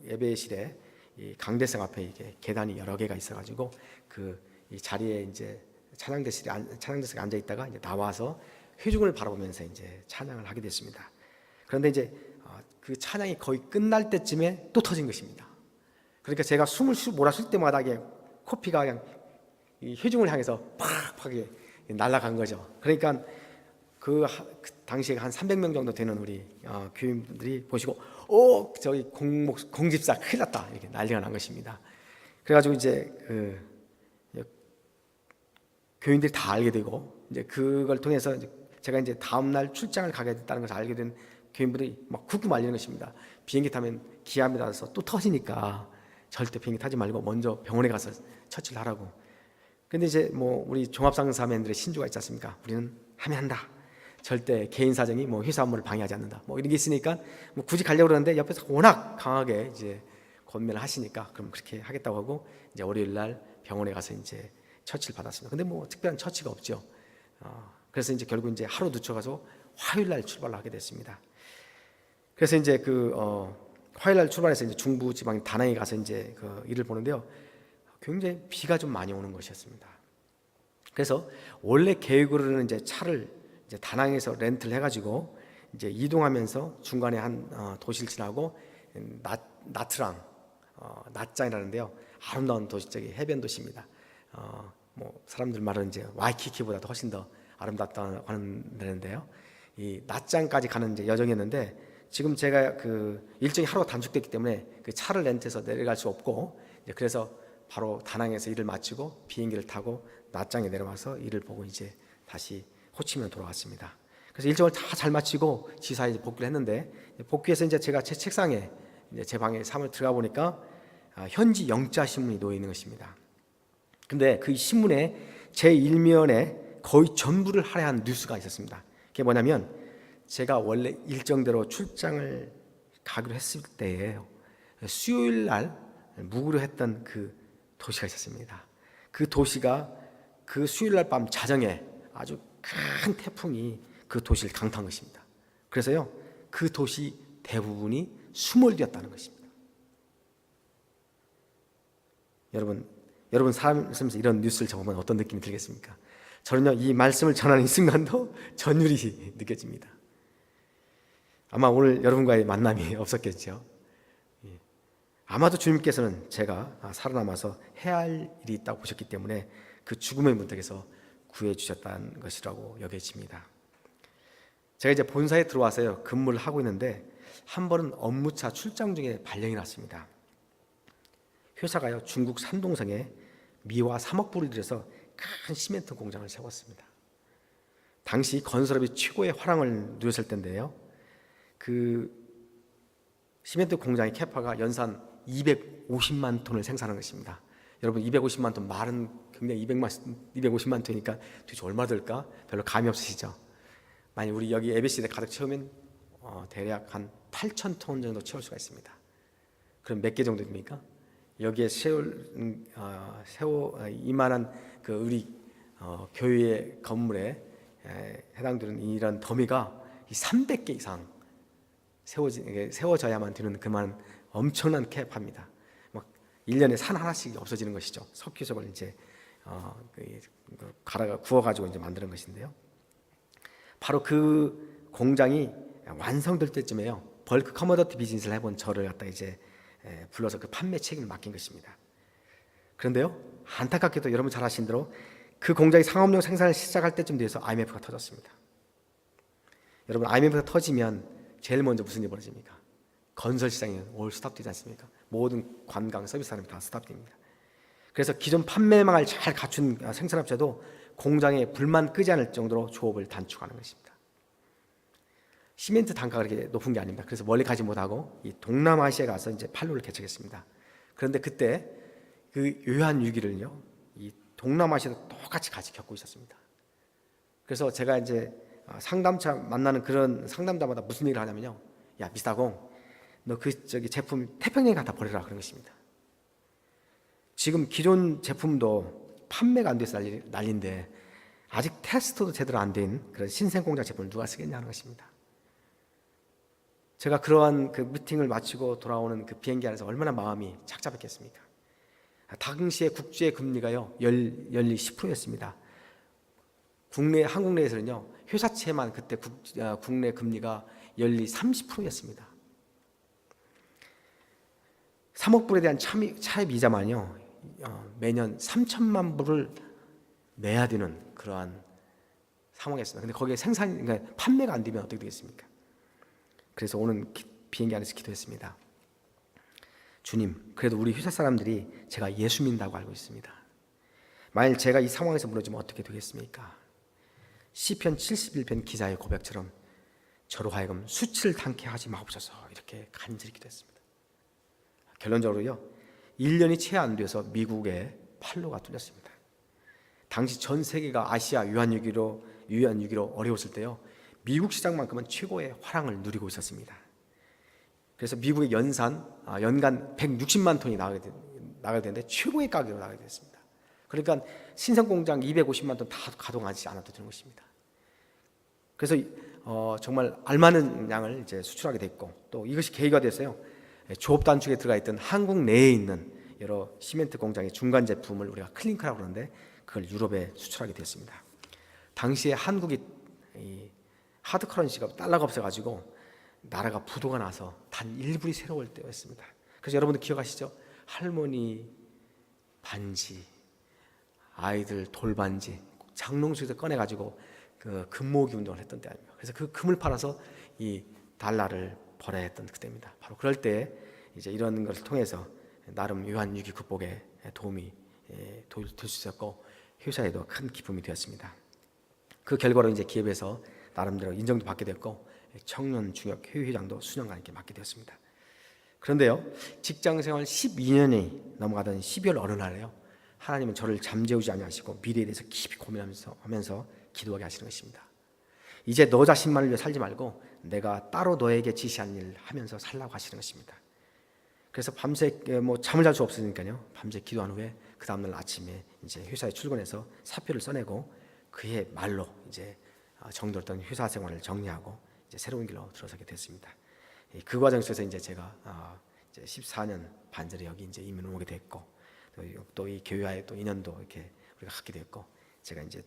예배실에 이 강대상 앞에 이게 계단이 여러 개가 있어가지고 이 자리에 이제 찬양대상에 앉아 있다가 이제 나와서 회중을 바라보면서 이제 찬양을 하게 됐습니다. 그런데 이제 그 찬양이 거의 끝날 때쯤에 또 터진 것입니다. 그러니까 제가 숨을 몰아쉴 때마다 이게 코피가 그냥 이 회중을 향해서 팍팍하게 날아간 거죠. 그러니까 그 당시에 한 300명 정도 되는 우리 교인분들이 보시고 저기 공집사 큰일 났다 이렇게 난리가 난 것입니다. 그래가지고 이제 교인들이 다 알게 되고 이제 그걸 통해서 제가 이제 다음 날 출장을 가게 됐다는 것을 알게 된 교인분들이 막 굽고 말리는 것입니다. 비행기 타면 기압이 낮아서 또 터지니까 절대 비행기 타지 말고 먼저 병원에 가서 처치를 하라고. 근데 이제 우리 종합상사맨들의 신조가 있지 않습니까? 우리는 하면 한다. 절대 개인 사정이 회사 업무를 방해하지 않는다. 이런 게 있으니까 굳이 가려고 그러는데 옆에서 워낙 강하게 이제 권면을 하시니까 그럼 그렇게 하겠다고 하고 이제 월요일 날 병원에 가서 이제 처치를 받았습니다. 근데 특별한 처치가 없죠. 그래서 이제 결국 이제 하루 늦춰가서 화요일 날 출발을 하게 됐습니다. 그래서 이제 화요일 날 출발해서 이제 중부 지방 다낭에 가서 이제 일을 보는데요. 굉장히 비가 좀 많이 오는 것이었습니다. 그래서 원래 계획으로는 이제 차를 이제 다낭에서 렌트를 해가지고 이제 이동하면서 중간에 한 도시를 지나고 나트랑 나짱이라는데요. 아름다운 도시, 저기 해변 도시입니다. 사람들 말은 이제 와이키키보다도 훨씬 더 아름답다고 하는 데인데요. 이 낮장까지 가는 이제 여정이었는데, 지금 제가 그 일정이 하루가 단축됐기 때문에 그 차를 렌트해서 내려갈 수 없고, 이제 그래서 바로 다낭에서 일을 마치고 비행기를 타고 낮장에 내려와서 일을 보고 이제 다시 호치민으로 돌아왔습니다. 그래서 일정을 다 잘 마치고 지사에 이제 복귀를 했는데, 복귀해서 이제 제가 제 책상에 이제 제 방에 사무실 들어가 보니까 현지 영자 신문이 놓여 있는 것입니다. 근데 그 신문에 제 일면에 거의 전부를 할애한 뉴스가 있었습니다. 그게 뭐냐면, 제가 원래 일정대로 출장을 가기로 했을 때예요. 수요일 날 묵으려 했던 그 도시가 있었습니다. 그 도시가 그 수요일 날 밤 자정에 아주 큰 태풍이 그 도시를 강타한 것입니다. 그래서요, 그 도시 대부분이 수몰되었다는 것입니다. 여러분 살면서 이런 뉴스를 접하면 어떤 느낌이 들겠습니까? 저는요, 이 말씀을 전하는 이 순간도 전율이 느껴집니다. 아마 오늘 여러분과의 만남이 없었겠죠. 아마도 주님께서는 제가 살아남아서 해야 할 일이 있다고 보셨기 때문에 그 죽음의 문턱에서 구해주셨다는 것이라고 여겨집니다. 제가 이제 본사에 들어와서요, 근무를 하고 있는데 한 번은 업무차 출장 중에 발령이 났습니다. 회사가요, 중국 산동성에 미화 3억 불을 들여서 큰 시멘트 공장을 세웠습니다. 당시 건설업이 최고의 화랑을 누렸을 때인데요, 그 시멘트 공장의 캐파가 연산 250만 톤을 생산한 것입니다. 여러분, 250만 톤 말은 굉장히 250만 톤이니까 도대체 얼마 들까? 별로 감이 없으시죠? 만약 우리 여기 ABC에 가득 채우면 대략 한 8천 톤 정도 채울 수가 있습니다. 그럼 몇 개 정도 됩니까? 여기에 이만한 그 우리 교회 건물에 해당되는 이런 더미가 300개 이상 세워져야만 되는 그만 엄청난 캐파입니다. 막 1년에 산 하나씩 없어지는 것이죠. 석유석을 이제 갈아가 구워가지고 이제 만드는 것인데요. 바로 그 공장이 완성될 때쯤에요, 벌크 커머더티 비즈니스를 해본 저를 갖다 이제 불러서 그 판매 책임을 맡긴 것입니다. 그런데요, 안타깝게도 여러분 잘 아시는 대로 그 공장이 상업용 생산을 시작할 때쯤 돼서 IMF가 터졌습니다. 여러분, IMF가 터지면 제일 먼저 무슨 일이 벌어집니까? 건설 시장이 올 스탑되지 않습니까? 모든 관광 서비스 산업이 다 스탑됩니다. 그래서 기존 판매망을 잘 갖춘 생산업체도 공장에 불만 끄지 않을 정도로 조업을 단축하는 것입니다. 시멘트 단가가 그렇게 높은 게 아닙니다. 그래서 멀리 가지 못하고 이 동남아시아에 가서 이제 판로를 개척했습니다. 그런데 그때 그 요한 위기를요, 이 동남아시아도 똑같이 같이 겪고 있었습니다. 그래서 제가 이제 상담차 만나는 그런 상담자마다 무슨 얘기를 하냐면요, 야 미스터공, 너 그 제품 태평양에 갖다 버려라, 그런 것입니다. 지금 기존 제품도 판매가 안 돼서 난리인데 아직 테스트도 제대로 안 된 그런 신생공장 제품을 누가 쓰겠냐 하는 것입니다. 제가 그러한 그 미팅을 마치고 돌아오는 그 비행기 안에서 얼마나 마음이 착잡했겠습니까? 당시에 국제 금리가요 연리 10%였습니다. 한국 내에서는요, 회사채만 그때 국내 금리가 연리 30%였습니다. 3억 불에 대한 차입 이자만요 매년 3천만 불을 내야 되는 그러한 상황이었습니다. 근데 거기에 그러니까 판매가 안 되면 어떻게 되겠습니까? 그래서 오늘 비행기 안에서 기도했습니다. 주님, 그래도 우리 회사 사람들이 제가 예수 믿는다고 알고 있습니다. 만일 제가 이 상황에서 무너지면 어떻게 되겠습니까? 시편 71편 기자의 고백처럼 저로 하여금 수치를 당케 하지 마옵소서, 이렇게 간절히 기도했습니다. 결론적으로요, 1년이 채 안 돼서 미국의 판로가 뚫렸습니다. 당시 전 세계가 아시아 유한위기로 어려웠을 때요, 미국 시장만큼은 최고의 화랑을 누리고 있었습니다. 그래서 미국의 연간 160만 톤이 나가게 되는데 최고의 가격으로 나가게 됐습니다. 그러니까 신생공장 250만 톤 다 가동하지 않아도 되는 것입니다. 그래서 정말 알맞은 양을 이제 수출하게 됐고, 또 이것이 계기가 됐어요. 조업 단축에 들어가 있던 한국 내에 있는 여러 시멘트 공장의 중간 제품을 우리가 클링크라고 그러는데 그걸 유럽에 수출하게 됐습니다. 당시에 한국이 하드 커런시가 달러가 없어가지고 나라가 부도가 나서 단 1불이 새로울 때였습니다. 그래서 여러분들 기억하시죠? 할머니 반지, 아이들 돌반지 장롱 속에서 꺼내가지고 그 금모으기 운동을 했던 때 아닙니까? 그래서 그 금을 팔아서 이 달러를 벌어야 했던 그때입니다. 바로 그럴 때 이제 이런 것을 통해서 나름 요한 6기 극복에 도움이 될 수 있었고 회사에도 큰 기쁨이 되었습니다. 그 결과로 이제 기업에서 나름대로 인정도 받게 됐고 청년 중역 회장도 수년간 이렇게 맡게 되었습니다. 그런데요, 직장 생활 12년이 넘어가던 12월 어느 날에요, 하나님은 저를 잠재우지 아니하시고 미래에 대해서 깊이 고민하면서 기도하게 하시는 것입니다. 이제 너 자신만을 위해 살지 말고 내가 따로 너에게 지시한 일 하면서 살라고 하시는 것입니다. 그래서 밤새 뭐 잠을 잘 수 없으니까요, 밤새 기도한 후에 그 다음날 아침에 이제 회사에 출근해서 사표를 써내고 그의 말로 이제 정들었던 회사 생활을 정리하고 이제 새로운 길로 들어서게 됐습니다. 그 과정 속에서 이제 제가 이제 14년 반절에 여기 이제 이민 오게 됐고, 또 이 교회와의 또 인연도 이렇게 우리가 갖게 됐고, 제가 이제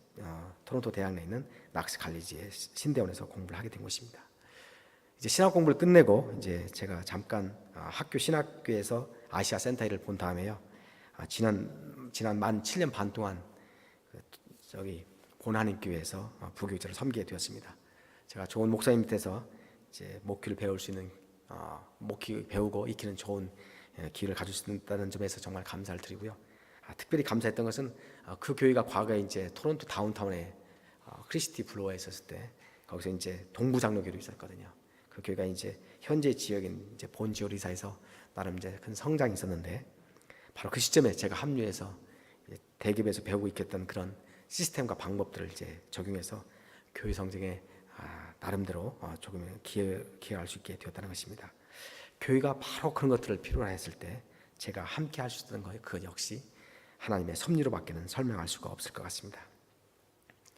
토론토 대학 내에 있는 낙스 칼리지의 신대원에서 공부를 하게 된 것입니다. 이제 신학 공부를 끝내고 이제 제가 잠깐 학교 신학교에서 아시아 센터 일을 본 다음에요, 지난 만 7년 반 동안 저기 본하님 교회에서 부교육자를 섬기게 되었습니다. 제가 좋은 목사님 밑에서 이제 목회를 배울 수 있는 목회 배우고 익히는 좋은 기회를 가질 수 있다는 점에서 정말 감사를 드리고요. 특별히 감사했던 것은 그 교회가 과거에 이제 토론토 다운타운에 크리스티 블로어에 있었을 때 거기서 이제 동부 장로교로 있었거든요. 그 교회가 이제 현재 지역인 이제 본지오 리사에서 나름 이제 큰 성장이 있었는데, 바로 그 시점에 제가 합류해서 대기업에서 배우고 있겠던 그런 시스템과 방법들을 이제 적용해서 교회 성장에 나름대로 조금 기여할 수 있게 되었다는 것입니다. 교회가 바로 그런 것들을 필요로 했을 때 제가 함께 할 수 있었던 거예요. 그것 역시 하나님의 섭리로밖에는 설명할 수가 없을 것 같습니다.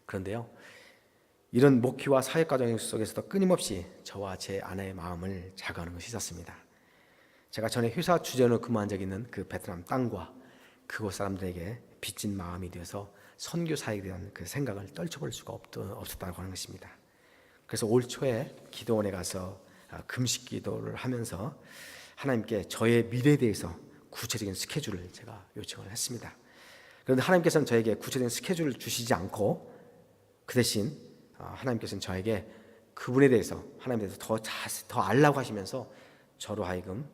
그런데요, 이런 목회와 사역 과정 속에서도 끊임없이 저와 제 아내의 마음을 자극하는 것이 있었습니다. 제가 전에 회사 주재원으로 근무한 적이 있는 그 베트남 땅과 그곳 사람들에게 빚진 마음이 되어서 선교 사역에 대한 그 생각을 떨쳐버릴 수가 없었다고 하는 것입니다. 그래서 올 초에 기도원에 가서 금식 기도를 하면서 하나님께 저의 미래에 대해서 구체적인 스케줄을 제가 요청을 했습니다. 그런데 하나님께서는 저에게 구체적인 스케줄을 주시지 않고 그 대신 하나님께서는 저에게 그분에 대해서, 하나님에 대해서 더 알라고 하시면서 저로 하여금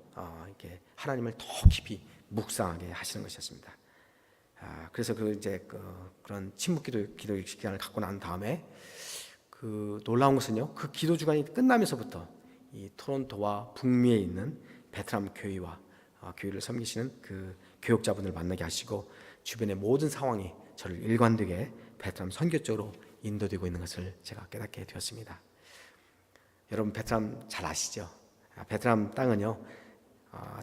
이렇게 하나님을 더 깊이 묵상하게 하시는 것이었습니다. 그래서 그런 침묵 기도 시간을 갖고 난 다음에 그 놀라운 것은요, 그 기도 주간이 끝나면서부터 이 토론토와 북미에 있는 베트남 교회와 교회를 섬기시는 그 교육자분을 만나게 하시고 주변의 모든 상황이 저를 일관되게 베트남 선교 쪽으로 인도되고 있는 것을 제가 깨닫게 되었습니다. 여러분 베트남 잘 아시죠? 베트남 땅은요,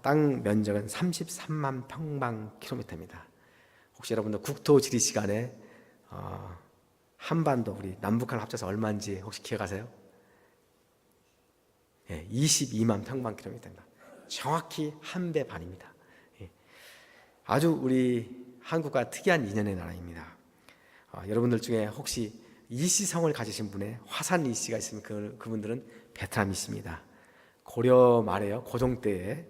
땅 면적은 33만 평방킬로미터입니다. 혹시 여러분들 국토 지리 시간에 한반도 우리 남북한 합쳐서 얼마인지 혹시 기억하세요? 22만 평방킬로미터입니다. 정확히 한 배 반입니다. 아주 우리 한국과 특이한 인연의 나라입니다. 여러분들 중에 혹시 이씨성을 가지신 분의 화산 이씨가 있으면 그분들은 베트남이 있습니다. 고려 말에요, 고종 때에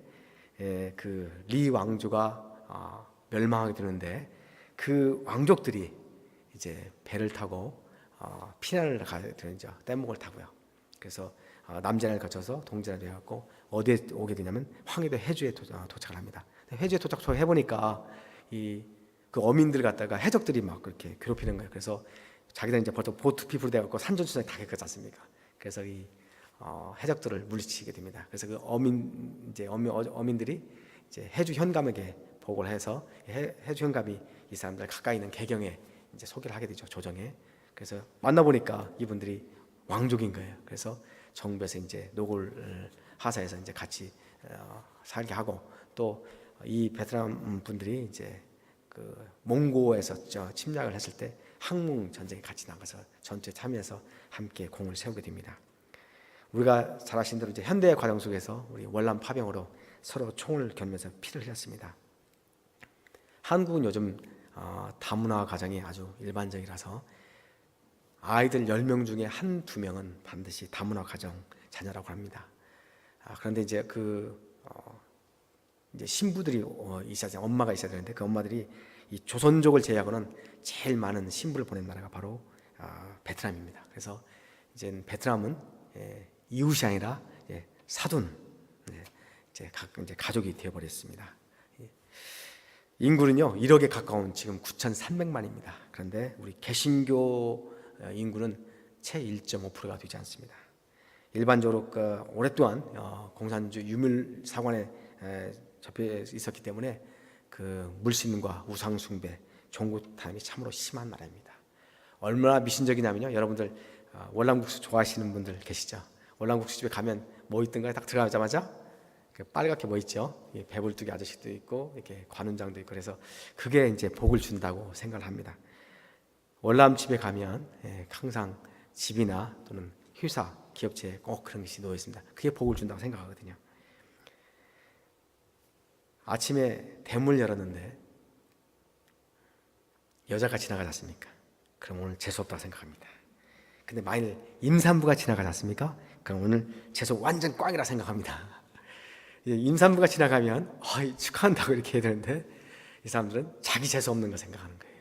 그 리 왕조가 멸망하게 되는데 그 왕족들이 이제 배를 타고 피난을 가게 되죠. 뗏목을 타고요. 그래서 남제를 거쳐서 동제를 해갖고 어디에 오게 되냐면 황해도 해주에 도착을 합니다. 해주에 도착해 보니까 그 어민들 갖다가 해적들이 막 그렇게 괴롭히는 거예요. 그래서 자기들 이제 벌써 보트 피부로 돼갖고 산전수전에 다 겪었지 않습니까? 그래서 이 해적들을 물리치게 됩니다. 그래서 그 어민들이 이제 해주 현감에게 보고를 해서 해주 현감이 이 사람들 가까이 있는 개경에 이제 소개를 하게 되죠, 조정에. 그래서 만나보니까 이분들이 왕족인 거예요. 그래서 정부에서 이제 노골 하사에서 이제 같이 살게 하고, 또 이 베트남 분들이 이제 그 몽고에서 침략을 했을 때 항문 전쟁에 같이 나가서 전투에 참여해서 함께 공을 세우게 됩니다. 우리가 잘 아시는 대로 이제 현대의 과정 속에서 우리 월남 파병으로 서로 총을 겨누면서 피를 흘렸습니다. 한국은 요즘 다문화 가정이 아주 일반적이라서 아이들 10명 중에 1-2명은 반드시 다문화 가정 자녀라고 합니다. 그런데 이제 이제 신부들이 있어야, 엄마가 있어야 되는데 그 엄마들이 이 조선족을 제외하고는 제일 많은 신부를 보낸 나라가 바로 베트남입니다. 그래서 이제 베트남은 이웃이 아니라 사돈, 이제 가족이 되어버렸습니다. 인구는요 1억에 가까운 지금 9,300만입니다. 그런데 우리 개신교 인구는 채 1.5%가 되지 않습니다. 일반적으로 오랫동안 공산주 유물 사관에 접해 있었기 때문에 그 물신과 우상 숭배, 종교 타임이 참으로 심한 나라입니다. 얼마나 미신적이냐면요, 여러분들 월남국수 좋아하시는 분들 계시죠? 월남국수 집에 가면 뭐 있던가요? 딱 들어가자마자 빨갛게 뭐 있죠? 배불뚝이 아저씨도 있고 이렇게 관운장도 있고, 그래서 그게 이제 복을 준다고 생각을 합니다. 월남 집에 가면 항상 집이나 또는 회사, 기업체에 꼭 그런 것이 놓여 있습니다. 그게 복을 준다고 생각하거든요. 아침에 대문을 열었는데 여자가 지나가지 않습니까? 그럼 오늘 재수 없다고 생각합니다. 근데 만일 임산부가 지나가지 않습니까? 그럼 오늘 재수 완전 꽝이라 생각합니다. 임산부가 지나가면 축하한다고 이렇게 해야 되는데 이 사람들은 자기 재수 없는 거 생각하는 거예요.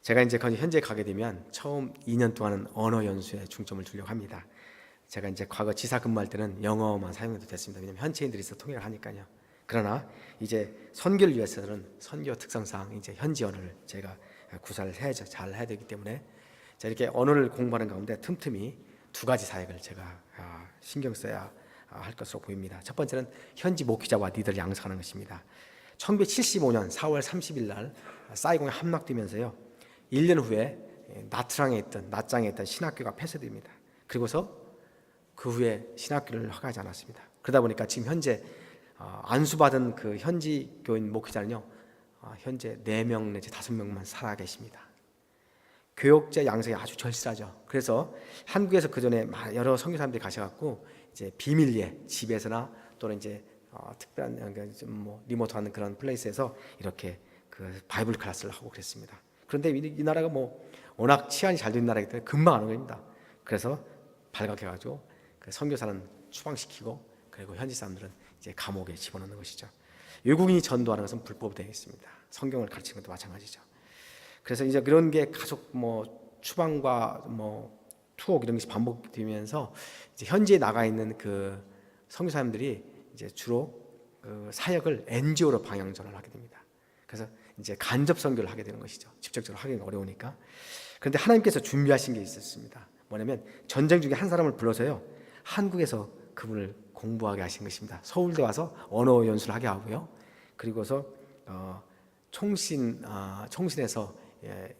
제가 이제 현재 가게 되면 처음 2년 동안은 언어 연수에 중점을 두려고 합니다. 제가 이제 과거 지사 근무할 때는 영어만 사용해도 됐습니다. 왜냐하면 현지인들이 있어 통역을 하니까요. 그러나 이제 선교를 위해서는 선교 특성상 이제 현지 언어를 제가 구사를 해야죠. 잘 해야 되기 때문에 자, 이렇게 언어를 공부하는 가운데 틈틈이 두 가지 사역을 제가 신경 써야 할 것으로 보입니다. 첫 번째는 현지 목회자와 리더를 양성하는 것입니다. 1975년 4월 30일 날 사이공에 함락되면서요 1년 후에 나트랑에 있던 신학교가 폐쇄됩니다. 그리고서 그 후에 신학교를 허가하지 않았습니다. 그러다 보니까 지금 현재 안수받은 그 현지 교인 목회자는요 현재 4명 내지 5명만 살아 계십니다. 교역자 양성이 아주 절실하죠. 그래서 한국에서 그 전에 여러 선교사님들이 가셔갖고 이제 비밀리에 집에서나 또는 이제 특별한 뭐 리모트하는 그런 플레이스에서 이렇게 그 바이블 클래스를 하고 그랬습니다. 그런데 이 나라가 뭐 워낙 치안이 잘 된 나라이기 때문에 금방 하는 겁니다. 그래서 발각해가지고 그 선교사는 추방시키고 그리고 현지 사람들은 이제 감옥에 집어넣는 것이죠. 외국인이 전도하는 것은 불법되어 있습니다. 성경을 가르치는 것도 마찬가지죠. 그래서 이제 그런 게 계속 뭐 추방과 뭐 투옥 이런 것이 반복되면서 이제 현지에 나가 있는 그 선교사님들이 이제 주로 그 사역을 NGO로 방향 전환을 하게 됩니다. 그래서 이제 간접 선교를 하게 되는 것이죠. 직접적으로 하기는 어려우니까. 그런데 하나님께서 준비하신 게 있었습니다. 뭐냐면 전쟁 중에 한 사람을 불러서요 한국에서 그분을 공부하게 하신 것입니다. 서울대 와서 언어 연수를 하게 하고요. 그리고서 총신에서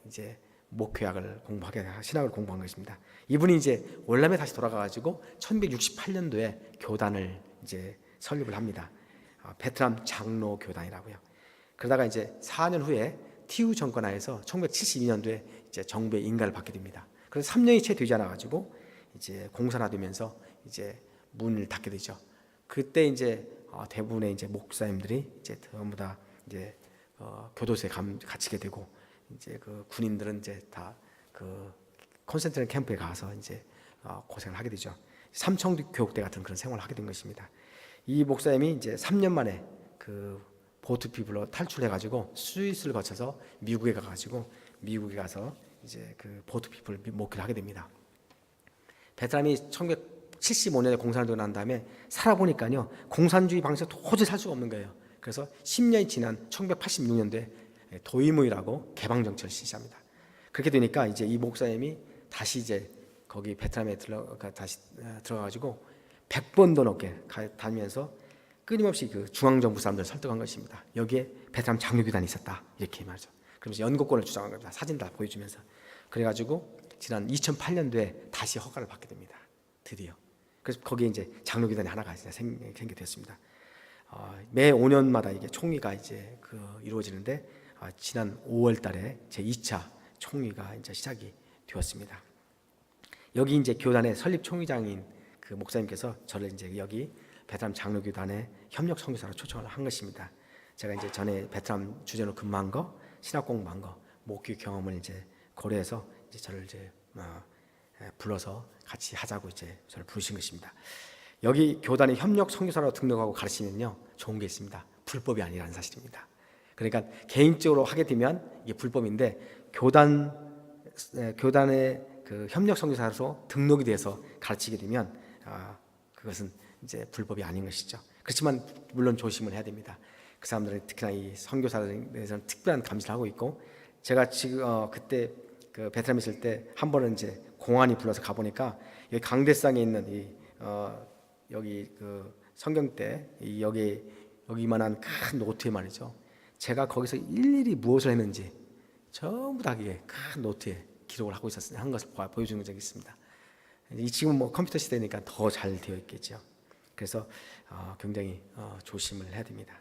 이제 목회학을 공부하게 신학을 공부한 것입니다. 이분이 이제 월남에 다시 돌아가가지고 1968년도에 교단을 이제 설립을 합니다. 베트남 장로 교단이라고요. 그러다가 이제 4년 후에 티우 정권 하에서 1972년도에 이제 정부의 인가를 받게 됩니다. 그래서 3년이 채 되지 않아 가지고 이제 공산화되면서 이제 문을 닫게 되죠. 그때 이제 대부분의 이제 목사님들이 이제 전부 다 이제 교도소에 갇히게 되고 이제 그 군인들은 이제 다 그 콘센트레이션 캠프에 가서 이제 고생을 하게 되죠. 삼청교 교육대 같은 그런 생활을 하게 된 것입니다. 이 목사님이 이제 3년 만에 그 보트 피플로 탈출해가지고 스위스를 거쳐서 미국에 가가지고 미국에 가서 이제 그 보트 피플 목회를 하게 됩니다. 베트남이 1975년에 공산을 되고 난 다음에 살아보니까요 공산주의 방식에 도저히 살 수가 없는 거예요. 그래서 10년이 지난 1986년도에 도이무이라고 개방 정치를 실시합니다. 그렇게 되니까 이제 이 목사님이 다시 이제 거기 베트남에 다시 들어가가지고 100번도 넘게 다니면서 끊임없이 그 중앙정부 사람들을 설득한 것입니다. 여기에 베트남 장로교단이 있었다 이렇게 말이죠. 그러면서 연고권을 주장한 겁니다. 사진 다 보여주면서. 그래가지고 지난 2008년도에 다시 허가를 받게 됩니다. 드디어. 그래서 거기에 이제 장로교단이 하나가 이제 생기게 됐습니다. 매 5년마다 이게 총회가 이제 이루어지는데 지난 5월달에 제 2차 총회가 이제 시작이 되었습니다. 여기 이제 교단의 설립 총회장인 그 목사님께서 저를 이제 여기 베트남 장로교단의 협력 선교사로 초청을 한 것입니다. 제가 이제 전에 베트남 주재로 근무한 거, 신학 공부한 거, 목회 경험을 이제 고려해서 이제 저를 이제 불러서 같이 하자고 이제 저를 부르신 것입니다. 여기 교단의 협력 선교사로 등록하고 가르치면요 좋은 게 있습니다. 불법이 아니라는 사실입니다. 그러니까 개인적으로 하게 되면 이게 불법인데 교단 교단의 그 협력 선교사로 등록이 돼서 가르치게 되면 그것은 이제 불법이 아닌 것이죠. 그렇지만 물론 조심을 해야 됩니다. 그 사람들은 특히나 이 선교사들에 대해서는 특별한 감시를 하고 있고, 제가 지금 그때 그 베트남에 있을 때 한 번은 이제 공안이 불러서 가보니까 여기 강대상에 있는 이 여기 그 성경대 여기만한 큰 노트에 말이죠. 제가 거기서 일일이 무엇을 했는지 전부 다 이게 큰 노트에 기록을 하고 있었어요. 한 것을 보여주는 적이 있습니다. 지금 뭐 컴퓨터 시대니까 더 잘 되어 있겠죠. 그래서 굉장히 조심을 해야 됩니다.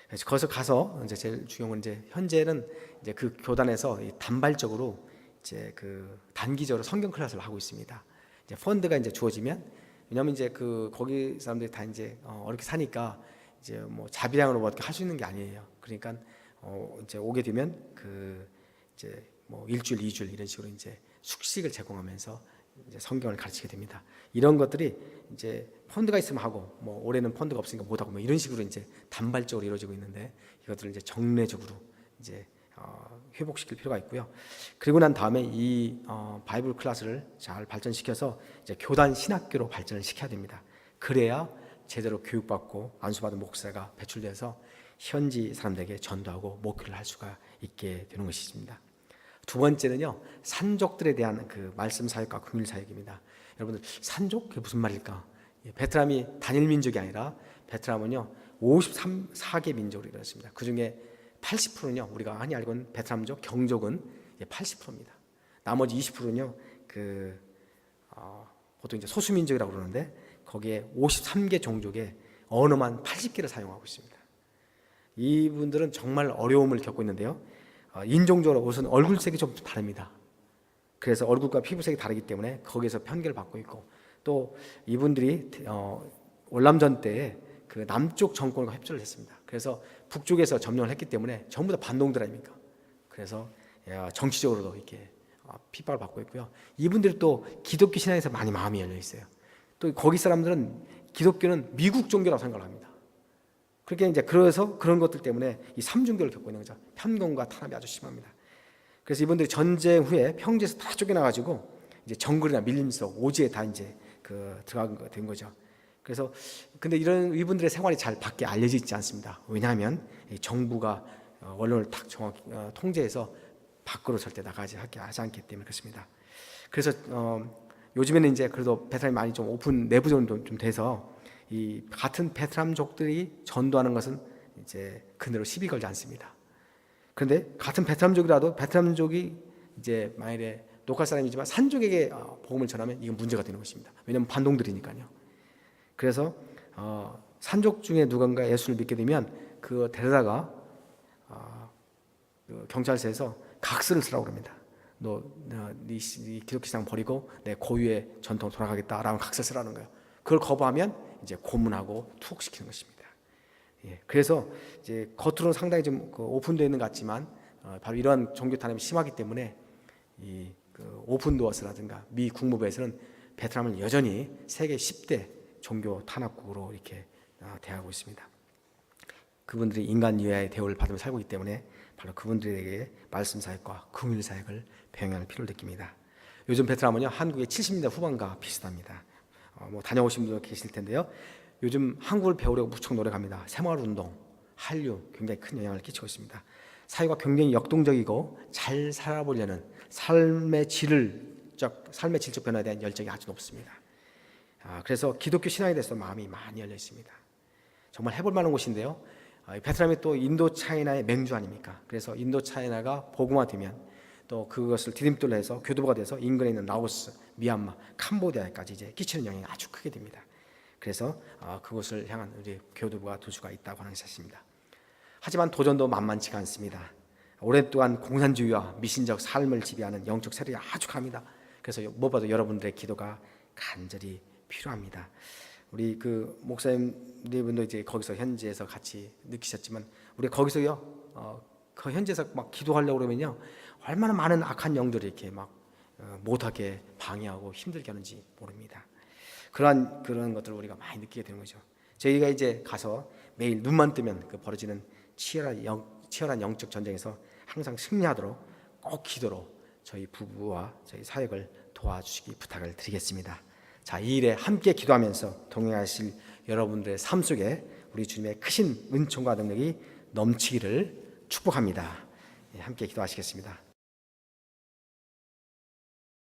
그래서 거기서 가서 이제 제일 중요한 건 이제 현재는 이제 그 교단에서 단발적으로 이제 그 단기적으로 성경 클래스를 하고 있습니다. 이제 펀드가 이제 주어지면, 왜냐하면 이제 그 거기 사람들이 다 이제 어렵게 사니까 이제 뭐 자비량으로 뭐 어떻게 할 수 있는 게 아니에요. 그러니까 이제 오게 되면 그 이제 뭐 일주일, 2주일 이런 식으로 이제 숙식을 제공하면서 이제 성경을 가르치게 됩니다. 이런 것들이 이제 펀드가 있으면 하고, 뭐 올해는 펀드가 없으니까 못 하고, 뭐 이런 식으로 이제 단발적으로 이루어지고 있는데, 이것들을 이제 정례적으로 이제 회복시킬 필요가 있고요. 그리고 난 다음에 이 바이블 클래스를 잘 발전시켜서 이제 교단 신학교로 발전을 시켜야 됩니다. 그래야 제대로 교육받고 안수받은 목사가 배출돼서 현지 사람들에게 전도하고 목회를 할 수가 있게 되는 것입니다. 두 번째는요, 산족들에 대한 그 말씀 사역과 긍휼 사역입니다. 여러분들, 산족 그게 무슨 말일까? 베트남이 단일 민족이 아니라 베트남은요 54개 민족으로 이루어졌습니다. 그 중에 80%는요 우리가 흔히 알고 있는 베트남족 경족은 80%입니다. 나머지 20%는요 보통 이제 소수민족이라고 그러는데, 거기에 53개 종족의 언어만 80개를 사용하고 있습니다. 이분들은 정말 어려움을 겪고 있는데요, 인종적으로 우선 얼굴색이 좀 다릅니다. 그래서 얼굴과 피부색이 다르기 때문에 거기에서 편견을 받고 있고, 또 이분들이 월남전 때에 그 남쪽 정권과 협조를 했습니다. 그래서 북쪽에서 점령을 했기 때문에 전부 다 반동들 아닙니까? 그래서 정치적으로도 이렇게 핍박을 받고 있고요. 이분들이 또 기독교 신앙에서 많이 마음이 열려 있어요. 또 거기 사람들은 기독교는 미국 종교라고 생각을 합니다. 그렇게 이제 그래서 그런 것들 때문에 이 삼중교를 겪고 있는 거죠. 편견과 탄압이 아주 심합니다. 그래서 이분들이 전쟁 후에 평지에서 다 쫓겨나가지고 이제 정글이나 밀림속 오지에 다 이제 들어가게 된 거죠. 그래서 근데 이분들의 생활이 잘 밖에 알려져 있지 않습니다. 왜냐하면 정부가 언론을 딱 정확히 통제해서 밖으로 절대 나가지 하지 않기 때문에 그렇습니다. 그래서 요즘에는 이제 그래도 베트남이 많이 좀 오픈 내부적으로 좀 돼서 이 같은 베트남족들이 전도하는 것은 이제 그대로 시비 걸지 않습니다. 그런데 같은 베트남족이라도 베트남족이 이제 만일에 녹할 사람이지만 산족에게 복음을 전하면 이건 문제가 되는 것입니다. 왜냐하면 반동들이니까요. 그래서 산족 중에 누군가 예수를 믿게 되면 그 데려다가 그 경찰서에서 각서를 쓰라고 합니다. 너 네 기독교 신앙 버리고 내 고유의 전통 돌아가겠다라는 각서 쓰라는 거예요. 그걸 거부하면 이제 고문하고 투옥시키는 것입니다. 예, 그래서 이제 겉으로는 상당히 좀 오픈되어 있는 것 같지만 바로 이러한 종교 탄압이 심하기 때문에 이 오픈도어스라든가 미 국무부에서는 베트남을 여전히 세계 10대 종교 탄압국으로 이렇게 대하고 있습니다. 그분들이 인간 유해의 대우를 받으며 살고 있기 때문에 바로 그분들에게 말씀 사역과 긍휼 사역을 병행할 필요를 느낍니다. 요즘 베트남은요 한국의 70년대 후반과 비슷합니다. 뭐 다녀오신 분도 계실 텐데요. 요즘 한국을 배우려고 무척 노력합니다. 새마을운동, 한류 굉장히 큰 영향을 끼치고 있습니다. 사회가 굉장히 역동적이고 잘 살아보려는 삶의 질적 변화에 대한 열정이 아주 높습니다. 그래서 기독교 신앙에 대해서 마음이 많이 열려 있습니다. 정말 해볼 만한 곳인데요. 베트남이 또 인도 차이나의 맹주 아닙니까? 그래서 인도 차이나가 복음화되면 또 그것을 디딤돌로 해서 교두보가 돼서 인근에 있는 라오스, 미얀마, 캄보디아까지 이제 끼치는 영향이 아주 크게 됩니다. 그래서 그곳을 향한 우리 교두보가 될 수가 있다고 하는 사실입니다. 하지만 도전도 만만치가 않습니다. 오랫동안 공산주의와 미신적 삶을 지배하는 영적 세력이 아주 강합니다. 그래서 무엇보다도 여러분들의 기도가 간절히 필요합니다. 우리 그 목사님들도 이제 거기서 현지에서 같이 느끼셨지만, 우리가 거기서요 그 현지에서 막 기도하려고 그러면요 얼마나 많은 악한 영들이 이렇게 막 못하게 방해하고 힘들게 하는지 모릅니다. 그런 것들을 우리가 많이 느끼게 되는 거죠. 저희가 이제 가서 매일 눈만 뜨면 그 벌어지는 치열한 영적 전쟁에서 항상 승리하도록 꼭 기도로 저희 부부와 저희 사역을 도와주시기 부탁을 드리겠습니다. 자, 이 일에 함께 기도하면서 동행하실 여러분들의 삶 속에 우리 주님의 크신 은총과 능력이 넘치기를 축복합니다. 함께 기도하시겠습니다.